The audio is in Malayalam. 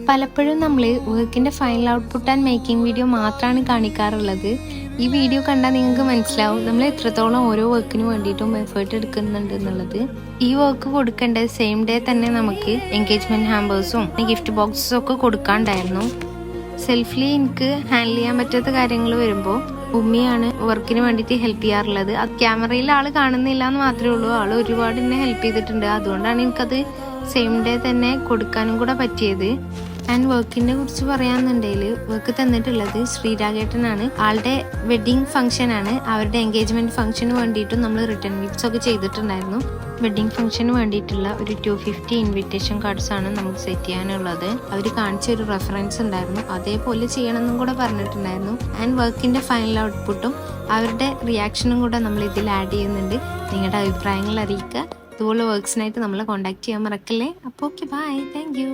പലപ്പോഴും നമ്മൾ വർക്കിൻ്റെ final output and making video മാത്രമാണ് കാണിക്കാറുള്ളത്. ഈ വീഡിയോ കണ്ടാൽ നിങ്ങൾക്ക് മനസ്സിലാവും നമ്മൾ എത്രത്തോളം ഓരോ വർക്കിന് വേണ്ടിയിട്ടും എഫേർട്ട് എടുക്കുന്നുണ്ട് എന്നുള്ളത്. ഈ വർക്ക് കൊടുക്കേണ്ടത് സെയിം ഡേ തന്നെ നമുക്ക് എൻഗേജ്മെൻറ്റ് ഹാമ്പേഴ്സും ഗിഫ്റ്റ് ബോക്സസും ഒക്കെ കൊടുക്കാണ്ടായിരുന്നു. സെൽഫിലി എനിക്ക് ഹാൻഡിൽ ചെയ്യാൻ പറ്റാത്ത കാര്യങ്ങൾ വരുമ്പോൾ ഉമ്മിയാണ് വർക്കിന് വേണ്ടിയിട്ട് ഹെൽപ്പ് ചെയ്യാറുള്ളത്. അത് ക്യാമറയിൽ ആൾ കാണുന്നില്ല എന്ന് മാത്രമേ ഉള്ളൂ. ആൾ ഒരുപാട് എന്നെ ഹെൽപ്പ് ചെയ്തിട്ടുണ്ട്. അതുകൊണ്ടാണ് എനിക്കത് സെയിം ഡേ തന്നെ കൊടുക്കാനും കൂടെ പറ്റിയത്. ആൻഡ് വർക്കിനെ കുറിച്ച് പറയാന്നുണ്ടെങ്കിൽ വർക്ക് തന്നിട്ടുള്ളത് ശ്രീരാഗേട്ടനാണ്. ആളുടെ വെഡിങ് ഫംഗ്ഷൻ ആണ്. അവരുടെ എൻഗേജ്മെന്റ് ഫംഗ്ഷന് വേണ്ടിയിട്ടും നമ്മൾ റിട്ടേൺ ഗിഫ്റ്റ്സ് ഒക്കെ ചെയ്തിട്ടുണ്ടായിരുന്നു. വെഡിങ് ഫംഗ്ഷന് വേണ്ടിയിട്ടുള്ള ഒരു 250 ഇൻവിറ്റേഷൻ കാർഡ്സ് ആണ് നമുക്ക് സെറ്റ് ചെയ്യാനുള്ളത്. അവർ കാണിച്ച ഒരു റെഫറൻസ് ഉണ്ടായിരുന്നു, അതേപോലെ ചെയ്യണമെന്നും കൂടെ പറഞ്ഞിട്ടുണ്ടായിരുന്നു. ആൻഡ് വർക്കിന്റെ ഫൈനൽ ഔട്ട്പുട്ടും അവരുടെ റിയാക്ഷനും കൂടെ നമ്മൾ ഇതിൽ ആഡ് ചെയ്യുന്നുണ്ട്. നിങ്ങളുടെ അഭിപ്രായങ്ങൾ അറിയിക്കുക. ഇതുപോലെ വർക്ക്സിനായിട്ട് നമ്മളെ കോൺടാക്ട് ചെയ്യാൻ മറക്കല്ലേ. അപ്പോൾ ഓക്കെ, ബൈ, താങ്ക് യു.